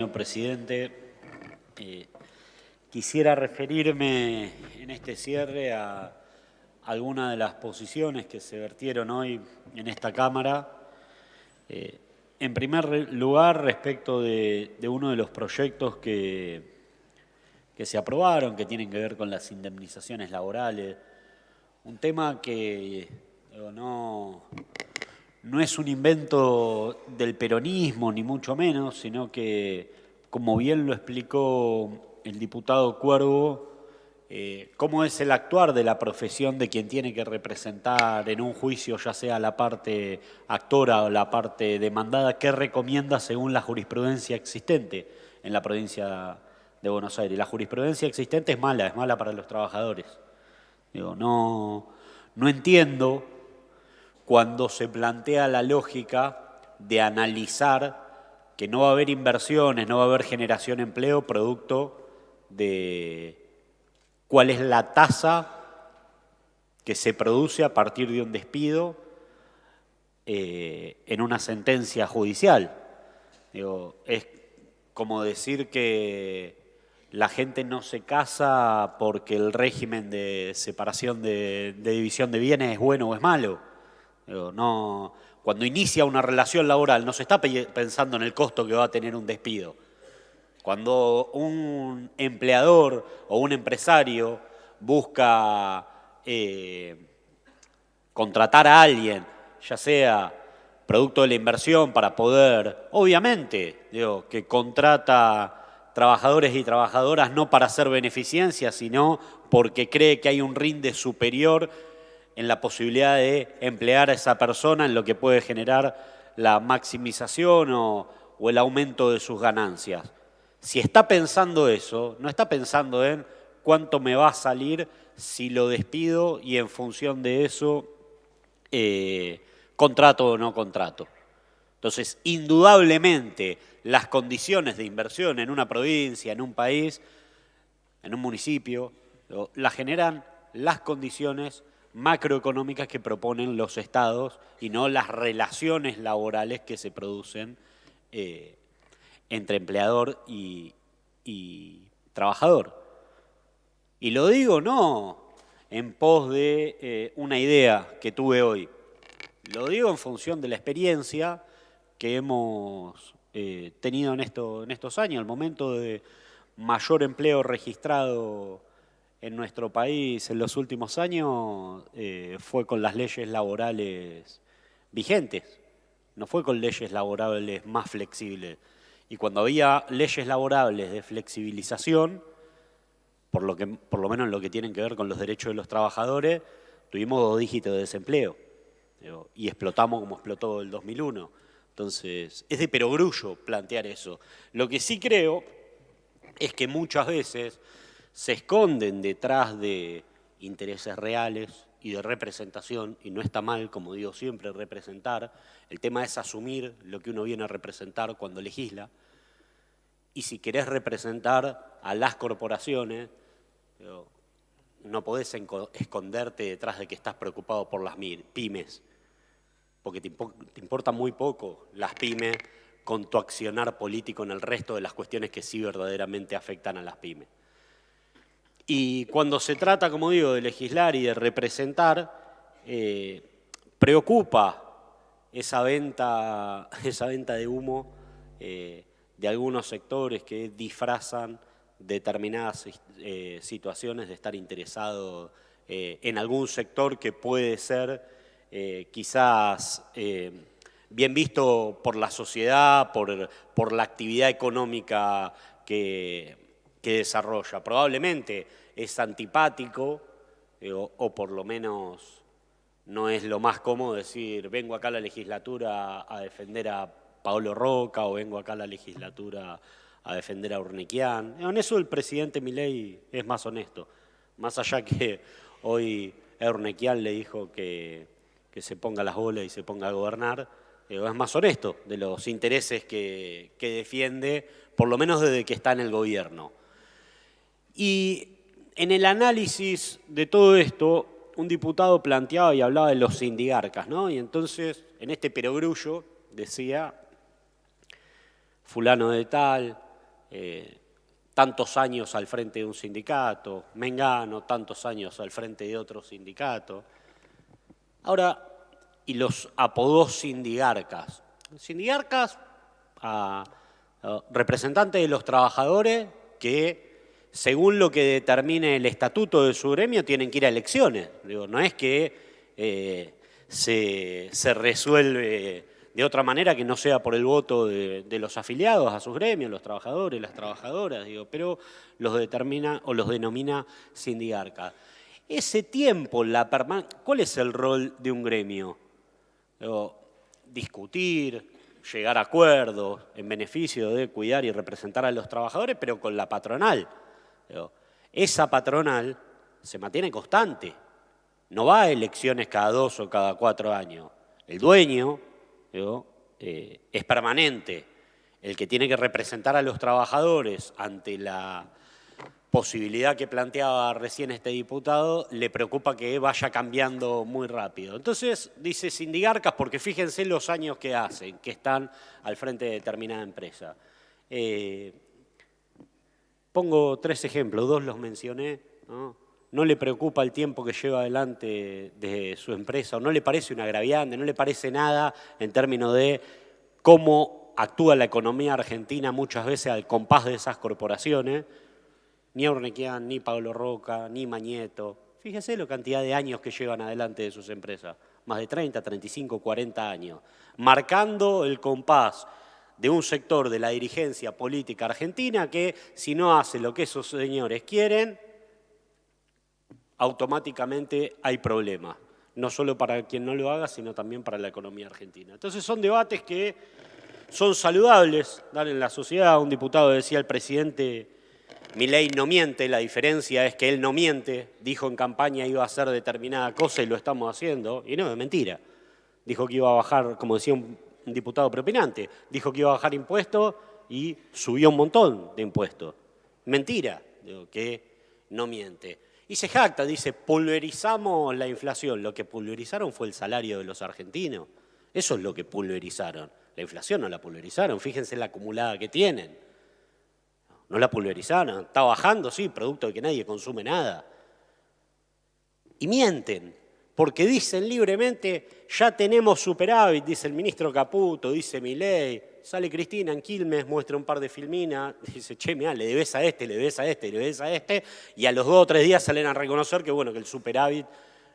Señor presidente, quisiera referirme en este cierre a algunas de las posiciones que se vertieron hoy en esta Cámara. En primer lugar, respecto de uno de los proyectos que se aprobaron, que tienen que ver con las indemnizaciones laborales, un tema que no es un invento del peronismo, ni mucho menos, sino que, como bien lo explicó el diputado Cuervo, cómo es el actuar de la profesión de quien tiene que representar en un juicio, ya sea la parte actora o la parte demandada, qué recomienda según la jurisprudencia existente en la provincia de Buenos Aires. La jurisprudencia existente es mala para los trabajadores. No entiendo cuando se plantea la lógica de analizar que no va a haber inversiones, no va a haber generación de empleo producto de cuál es la tasa que se produce a partir de un despido en una sentencia judicial. Es como decir que la gente no se casa porque el régimen de separación de división de bienes es bueno o es malo. No, cuando inicia una relación laboral no se está pensando en el costo que va a tener un despido. Cuando un empleador o un empresario busca contratar a alguien, ya sea producto de la inversión para poder, obviamente, que contrata trabajadores y trabajadoras no para hacer beneficencia, sino porque cree que hay un rinde superior en la posibilidad de emplear a esa persona en lo que puede generar la maximización o el aumento de sus ganancias. Si está pensando eso, no está pensando en cuánto me va a salir si lo despido y en función de eso contrato o no contrato. Entonces, indudablemente, las condiciones de inversión en una provincia, en un país, en un municipio, las generan las condiciones macroeconómicas que proponen los estados y no las relaciones laborales que se producen entre empleador y trabajador. Y lo digo no en pos de una idea que tuve hoy, lo digo en función de la experiencia que hemos tenido en estos años. El momento de mayor empleo registrado en nuestro país en los últimos años fue con las leyes laborales vigentes, no fue con leyes laborales más flexibles. Y cuando había leyes laborales de flexibilización, por lo menos en lo que tienen que ver con los derechos de los trabajadores, tuvimos 2 dígitos de desempleo y explotamos como explotó el 2001. Entonces, es de perogrullo plantear eso. Lo que sí creo es que muchas veces se esconden detrás de intereses reales y de representación, y no está mal, como digo siempre, representar. El tema es asumir lo que uno viene a representar cuando legisla. Y si querés representar a las corporaciones, no podés esconderte detrás de que estás preocupado por las pymes, porque te importa muy poco las pymes con tu accionar político en el resto de las cuestiones que sí verdaderamente afectan a las pymes. Y cuando se trata, como digo, de legislar y de representar, preocupa esa venta de humo de algunos sectores que disfrazan determinadas situaciones de estar interesado en algún sector que puede ser quizás bien visto por la sociedad, por la actividad económica que desarrolla. Probablemente es antipático o por lo menos no es lo más cómodo decir vengo acá a la legislatura a defender a Paolo Roca o vengo acá a la legislatura a defender a Urnequian. En eso el presidente Milei es más honesto, más allá que hoy Urnequian le dijo que se ponga las bolas y se ponga a gobernar, es más honesto de los intereses que defiende, por lo menos desde que está en el gobierno. Y en el análisis de todo esto, un diputado planteaba y hablaba de los sindigarcas, ¿no? Y entonces, en este perogrullo, decía fulano de tal, tantos años al frente de un sindicato, Mengano, tantos años al frente de otro sindicato. Ahora, y los apodó sindigarcas. Sindigarcas a representantes de los trabajadores que, según lo que determine el estatuto de su gremio, tienen que ir a elecciones. Digo, no es que se resuelve de otra manera que no sea por el voto de los afiliados a sus gremios, los trabajadores, las trabajadoras, digo, pero los determina o los denomina sindigarcas. Ese tiempo, ¿cuál es el rol de un gremio? Digo, discutir, llegar a acuerdos en beneficio de cuidar y representar a los trabajadores, pero con la patronal. Digo, esa patronal se mantiene constante, no va a elecciones cada 2 o cada 4 años. El dueño, digo, es permanente, el que tiene que representar a los trabajadores ante la posibilidad que planteaba recién este diputado, le preocupa que vaya cambiando muy rápido. Entonces, dice sindigarcas porque fíjense los años que hacen, que están al frente de determinada empresa. Pongo 3 ejemplos, 2 los mencioné, ¿no? No le preocupa el tiempo que lleva adelante de su empresa, o no le parece un agraviante, no le parece nada en términos de cómo actúa la economía argentina muchas veces al compás de esas corporaciones. Ni Ornequian, ni Pablo Roca, ni Mañeto. Fíjese la cantidad de años que llevan adelante de sus empresas. Más de 30, 35, 40 años. Marcando el compás de un sector de la dirigencia política argentina que, si no hace lo que esos señores quieren, automáticamente hay problemas. No solo para quien no lo haga, sino también para la economía argentina. Entonces son debates que son saludables, dar en la sociedad. Un diputado decía, el presidente Milei no miente, la diferencia es que él no miente, dijo en campaña iba a hacer determinada cosa y lo estamos haciendo, y no, es mentira. Dijo que iba a bajar, como decía un diputado preopinante, dijo que iba a bajar impuestos y subió un montón de impuestos. Mentira, digo, que no miente. Y se jacta, dice, pulverizamos la inflación. Lo que pulverizaron fue el salario de los argentinos. Eso es lo que pulverizaron. La inflación no la pulverizaron, fíjense la acumulada que tienen. No la pulverizaron, está bajando, sí, producto de que nadie consume nada. Y mienten, porque dicen libremente, ya tenemos superávit, dice el ministro Caputo, dice Milei. Sale Cristina en Quilmes, muestra un par de filminas, dice, che, mirá, le debes a este, le debes a este, le debes a este, y a los 2 o 3 días salen a reconocer que, bueno, que el superávit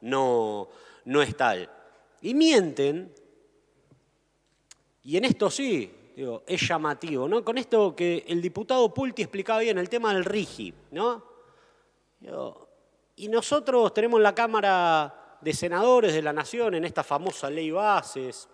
no es tal. Y mienten, y en esto sí, digo, es llamativo, ¿no? Con esto que el diputado Pulti explicaba bien, el tema del RIGI, ¿no? Digo, y nosotros tenemos en la Cámara de Senadores de la Nación, en esta famosa ley bases,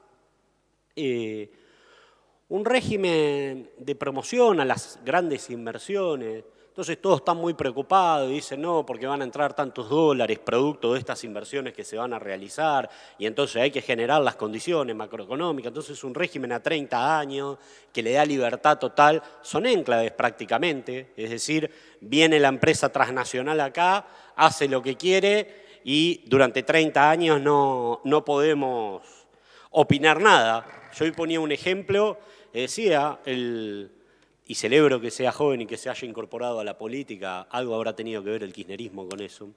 un régimen de promoción a las grandes inversiones. Entonces todos están muy preocupados y dicen no, porque van a entrar tantos dólares producto de estas inversiones que se van a realizar y entonces hay que generar las condiciones macroeconómicas. Entonces un régimen a 30 años que le da libertad total, son enclaves prácticamente, es decir, viene la empresa transnacional acá, hace lo que quiere y durante 30 años no podemos opinar nada. Yo hoy ponía un ejemplo, decía, y celebro que sea joven y que se haya incorporado a la política, algo habrá tenido que ver el kirchnerismo con eso,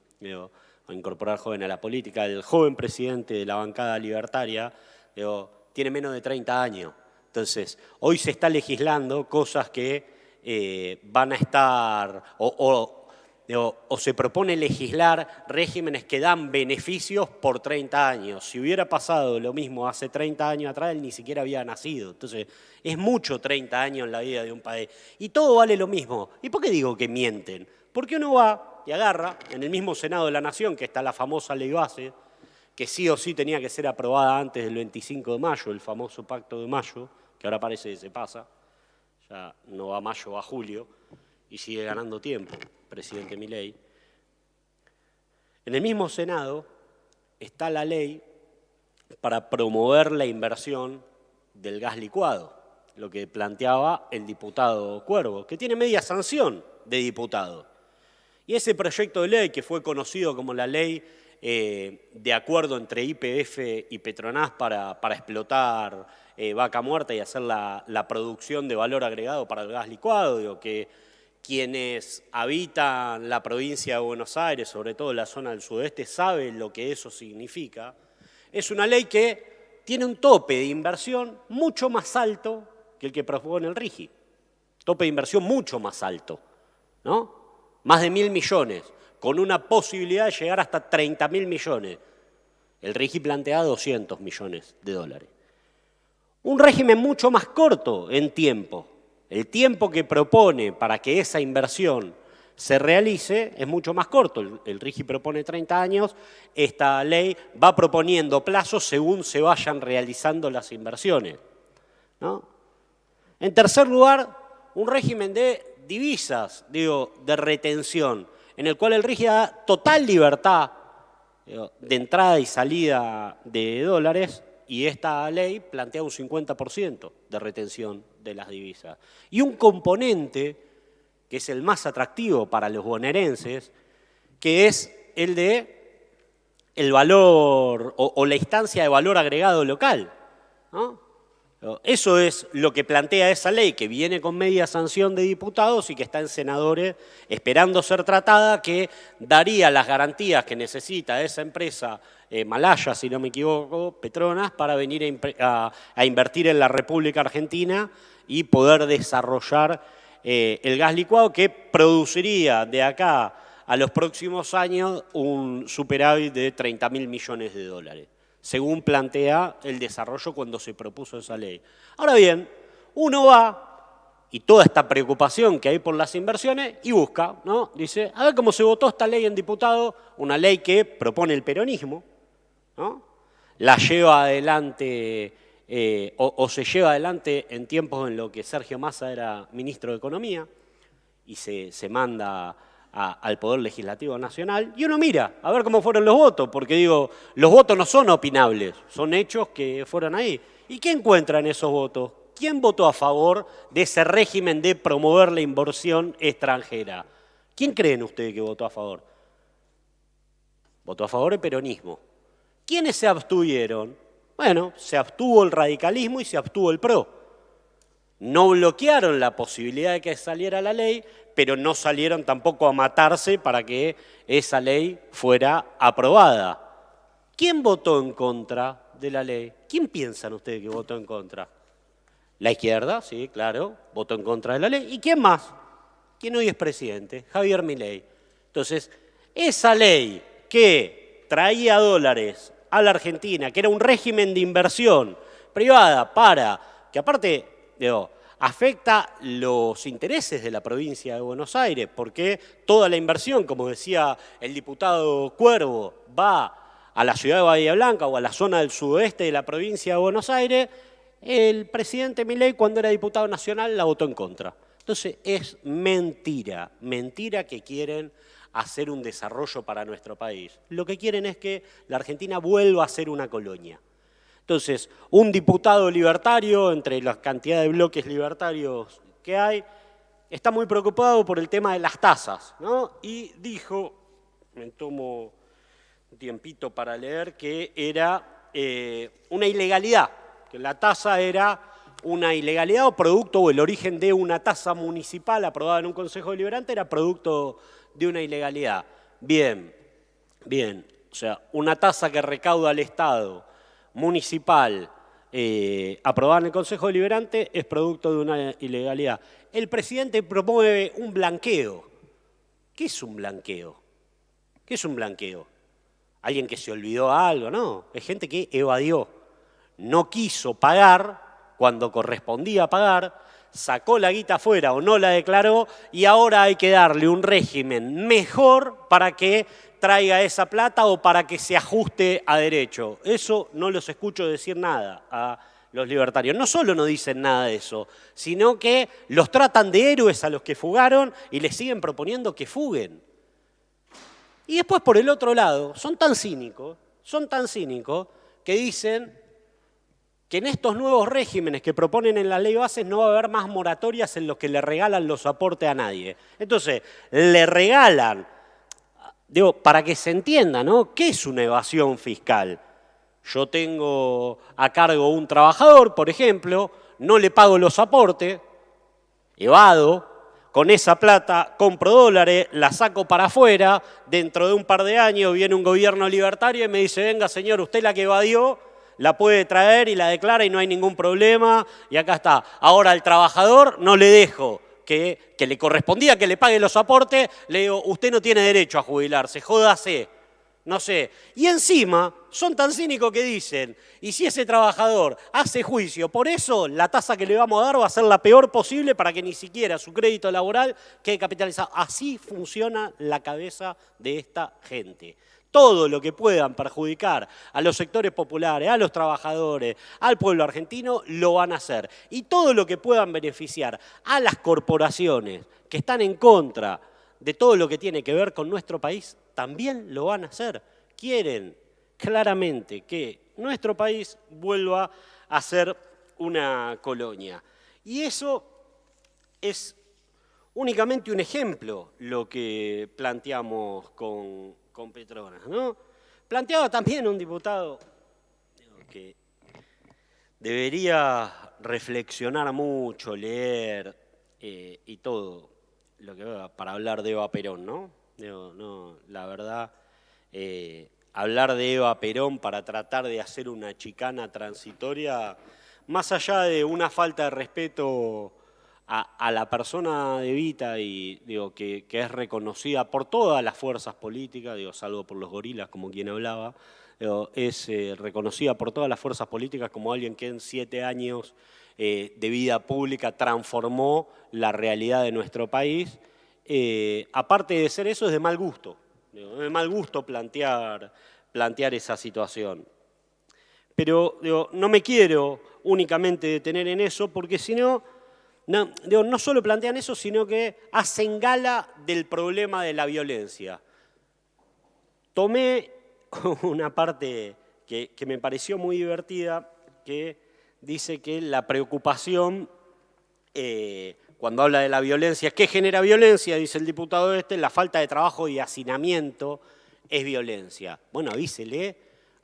a incorporar joven a la política. El joven presidente de la bancada libertaria tiene menos de 30 años. Entonces, hoy se está legislando cosas que van a estar, o se propone legislar regímenes que dan beneficios por 30 años. Si hubiera pasado lo mismo hace 30 años atrás, él ni siquiera había nacido. Entonces, es mucho 30 años en la vida de un país. Y todo vale lo mismo. ¿Y por qué digo que mienten? Porque uno va y agarra, en el mismo Senado de la Nación, que está la famosa ley base, que sí o sí tenía que ser aprobada antes del 25 de mayo, el famoso Pacto de Mayo, que ahora parece que se pasa, ya no va a mayo, va a julio, y sigue ganando tiempo, presidente Milei. En el mismo Senado está la ley para promover la inversión del gas licuado, lo que planteaba el diputado Cuervo, que tiene media sanción de diputado. Y ese proyecto de ley, que fue conocido como la ley de acuerdo entre YPF y Petronas para explotar vaca muerta y hacer la producción de valor agregado para el gas licuado. Digo, que quienes habitan la provincia de Buenos Aires, sobre todo la zona del sudeste, saben lo que eso significa. Es una ley que tiene un tope de inversión mucho más alto que el que propone el RIGI. Tope de inversión mucho más alto, ¿no? Más de 1.000 millones, con una posibilidad de llegar hasta 30.000 millones. El RIGI plantea 200 millones de dólares. Un régimen mucho más corto en tiempo. El tiempo que propone para que esa inversión se realice es mucho más corto. El RIGI propone 30 años, esta ley va proponiendo plazos según se vayan realizando las inversiones, ¿no? En tercer lugar, un régimen de divisas, digo, de retención, en el cual el RIGI da total libertad de entrada y salida de dólares, y esta ley plantea un 50% de retención de las divisas. Y un componente que es el más atractivo para los bonaerenses, que es el de el valor o la instancia de valor agregado local, ¿no? Eso es lo que plantea esa ley, que viene con media sanción de diputados y que está en senadores esperando ser tratada, que daría las garantías que necesita esa empresa malaya, si no me equivoco, Petronas, para venir a invertir en la República Argentina y poder desarrollar el gas licuado, que produciría de acá a los próximos años un superávit de 30.000 millones de dólares. Según plantea el desarrollo cuando se propuso esa ley. Ahora bien, uno va, y toda esta preocupación que hay por las inversiones, y busca, ¿no? Dice, a ver cómo se votó esta ley en diputado, una ley que propone el peronismo, ¿no? La lleva adelante, o se lleva adelante en tiempos en los que Sergio Massa era ministro de Economía, y se manda al Poder Legislativo Nacional, y uno mira a ver cómo fueron los votos, porque digo, los votos no son opinables, son hechos que fueron ahí. ¿Y qué encuentra en esos votos? ¿Quién votó a favor de ese régimen de promover la inversión extranjera? ¿Quién creen ustedes que votó a favor? Votó a favor el peronismo. ¿Quiénes se abstuvieron? Bueno, se abstuvo el radicalismo y se abstuvo el PRO. No bloquearon la posibilidad de que saliera la ley, pero no salieron tampoco a matarse para que esa ley fuera aprobada. ¿Quién votó en contra de la ley? ¿Quién piensan ustedes que votó en contra? La izquierda, sí, claro, votó en contra de la ley. ¿Y quién más? ¿Quién hoy es presidente? Javier Milei. Entonces, esa ley que traía dólares a la Argentina, que era un régimen de inversión privada para, que aparte, digo, afecta los intereses de la provincia de Buenos Aires, porque toda la inversión, como decía el diputado Cuervo, va a la ciudad de Bahía Blanca o a la zona del sudoeste de la provincia de Buenos Aires. El presidente Milei, cuando era diputado nacional, la votó en contra. Entonces es mentira, mentira que quieren hacer un desarrollo para nuestro país. Lo que quieren es que la Argentina vuelva a ser una colonia. Entonces, un diputado libertario, entre la cantidad de bloques libertarios que hay, está muy preocupado por el tema de las tasas, ¿no? Y dijo, me tomo un tiempito para leer, que era una ilegalidad, que la tasa era una ilegalidad o producto, o el origen de una tasa municipal aprobada en un Consejo Deliberante era producto de una ilegalidad. Bien, bien, o sea, una tasa que recauda al Estado municipal aprobada en el Consejo Deliberante es producto de una ilegalidad. El presidente promueve un blanqueo. ¿Qué es un blanqueo? ¿Qué es un blanqueo? ¿Alguien que se olvidó algo? No, es gente que evadió. No quiso pagar cuando correspondía pagar, sacó la guita afuera o no la declaró, y ahora hay que darle un régimen mejor para que traiga esa plata o para que se ajuste a derecho. Eso no los escucho decir nada a los libertarios. No solo no dicen nada de eso, sino que los tratan de héroes a los que fugaron y les siguen proponiendo que fuguen. Y después, por el otro lado, son tan cínicos que dicen que en estos nuevos regímenes que proponen en la ley bases no va a haber más moratorias en los que le regalan los aportes a nadie. Entonces, le regalan, digo, para que se entienda, ¿no? ¿Qué es una evasión fiscal? Yo tengo a cargo un trabajador, por ejemplo, no le pago los aportes, evado, con esa plata compro dólares, la saco para afuera, dentro de un par de años viene un gobierno libertario y me dice, venga señor, usted la que evadió, la puede traer y la declara y no hay ningún problema, y acá está. Ahora al trabajador no le dejo que le correspondía que le pague los aportes, le digo, usted no tiene derecho a jubilarse, jódase. No sé. Y encima son tan cínicos que dicen, y si ese trabajador hace juicio, por eso la tasa que le vamos a dar va a ser la peor posible para que ni siquiera su crédito laboral quede capitalizado. Así funciona la cabeza de esta gente. Todo lo que puedan perjudicar a los sectores populares, a los trabajadores, al pueblo argentino, lo van a hacer. Y todo lo que puedan beneficiar a las corporaciones que están en contra de todo lo que tiene que ver con nuestro país, también lo van a hacer. Quieren claramente que nuestro país vuelva a ser una colonia. Y eso es únicamente un ejemplo lo que planteamos con Petronas, ¿no? Planteaba también un diputado que debería reflexionar mucho, leer y todo lo que para hablar de Eva Perón, ¿no? No, la verdad, hablar de Eva Perón para tratar de hacer una chicana transitoria, más allá de una falta de respeto a la persona de Evita, y digo que es reconocida por todas las fuerzas políticas, digo, salvo por los gorilas, como quien hablaba, digo, es reconocida por todas las fuerzas políticas como alguien que en 7 años de vida pública transformó la realidad de nuestro país. Aparte de ser eso, es de mal gusto. Digo, es de mal gusto plantear esa situación. Pero digo, no me quiero únicamente detener en eso, porque si no, no solo plantean eso, sino que hacen gala del problema de la violencia. Tomé una parte que me pareció muy divertida, que dice que la preocupación, cuando habla de la violencia, ¿qué genera violencia? Dice el diputado la falta de trabajo y hacinamiento es violencia. Bueno, avísele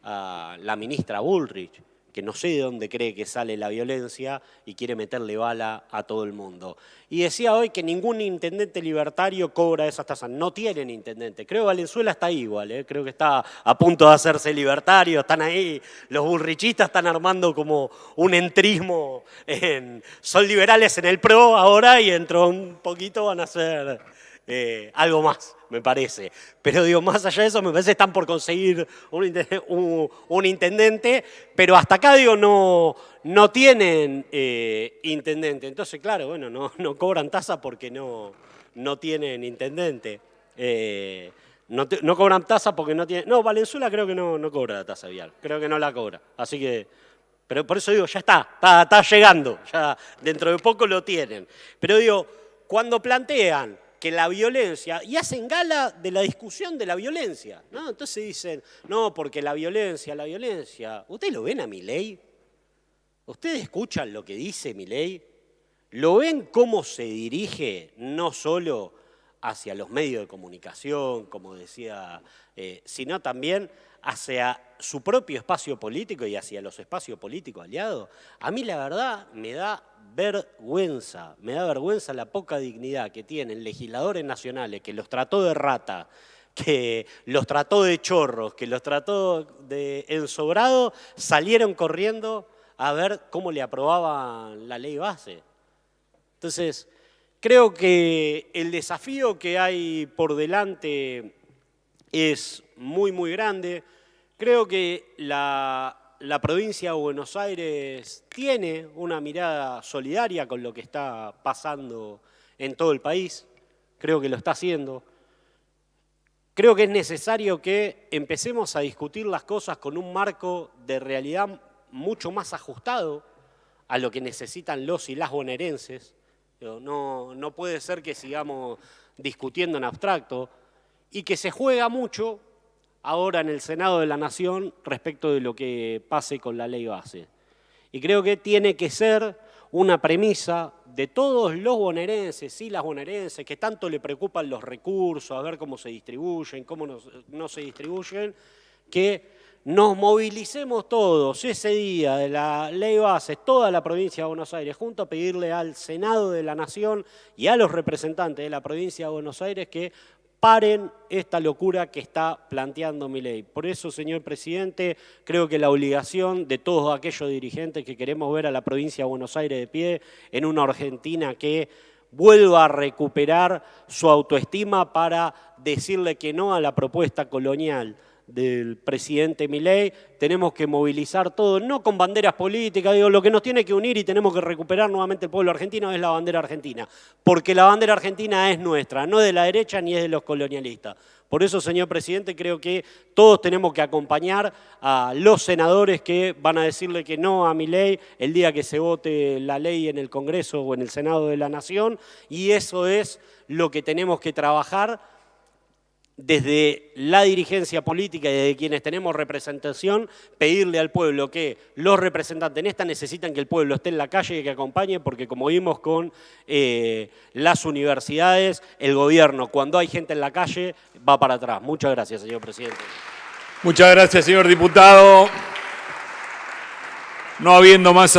a la ministra Bullrich, que no sé de dónde cree que sale la violencia y quiere meterle bala a todo el mundo. Y decía hoy que ningún intendente libertario cobra esas tasas. No tienen intendente. Creo que Valenzuela está ahí igual, creo que está a punto de hacerse libertario, están ahí, los bullrichistas están armando como un entrismo, son liberales en el PRO ahora y dentro de un poquito van a hacer algo más, me parece. Pero digo, más allá de eso, me parece que están por conseguir un intendente, pero hasta acá digo, no tienen intendente. Entonces, claro, bueno, no cobran tasa porque no tienen intendente. No cobran tasa porque no tienen... No, Valenzuela creo que no cobra la tasa vial, creo que no la cobra. Así que, pero por eso digo, ya está llegando, ya dentro de poco lo tienen. Pero digo, cuando plantean que la violencia, y hacen gala de la discusión de la violencia, ¿no? Entonces dicen, no, porque la violencia, ¿ustedes lo ven a Milei? ¿Ustedes escuchan lo que dice Milei? ¿Lo ven cómo se dirige no solo hacia los medios de comunicación, como decía, sino también hacia su propio espacio político y hacia los espacios políticos aliados? A mí la verdad me da vergüenza la poca dignidad que tienen legisladores nacionales que los trató de rata, que los trató de chorros, que los trató de ensobrado, salieron corriendo a ver cómo le aprobaban la ley base. Entonces, creo que el desafío que hay por delante es muy, muy grande. Creo que la provincia de Buenos Aires tiene una mirada solidaria con lo que está pasando en todo el país. Creo que lo está haciendo. Creo que es necesario que empecemos a discutir las cosas con un marco de realidad mucho más ajustado a lo que necesitan los y las bonaerenses. No puede ser que sigamos discutiendo en abstracto y que se juega mucho ahora en el Senado de la Nación respecto de lo que pase con la ley base. Y creo que tiene que ser una premisa de todos los bonaerenses y las bonaerenses que tanto le preocupan los recursos, a ver cómo se distribuyen, cómo no se distribuyen, que nos movilicemos todos ese día de la ley base, toda la provincia de Buenos Aires, junto a pedirle al Senado de la Nación y a los representantes de la provincia de Buenos Aires que paren esta locura que está planteando Milei. Por eso, señor presidente, creo que la obligación de todos aquellos dirigentes que queremos ver a la provincia de Buenos Aires de pie en una Argentina que vuelva a recuperar su autoestima para decirle que no a la propuesta colonial del presidente Milei, tenemos que movilizar todo, no con banderas políticas, digo, lo que nos tiene que unir y tenemos que recuperar nuevamente el pueblo argentino es la bandera argentina, porque la bandera argentina es nuestra, no de la derecha ni es de los colonialistas. Por eso, señor presidente, creo que todos tenemos que acompañar a los senadores que van a decirle que no a Milei el día que se vote la ley en el Congreso o en el Senado de la Nación, y eso es lo que tenemos que trabajar desde la dirigencia política y desde quienes tenemos representación, pedirle al pueblo que los representantes en esta necesitan que el pueblo esté en la calle y que acompañe, porque como vimos con las universidades, el gobierno, cuando hay gente en la calle, va para atrás. Muchas gracias, señor presidente. Muchas gracias, señor diputado. No habiendo más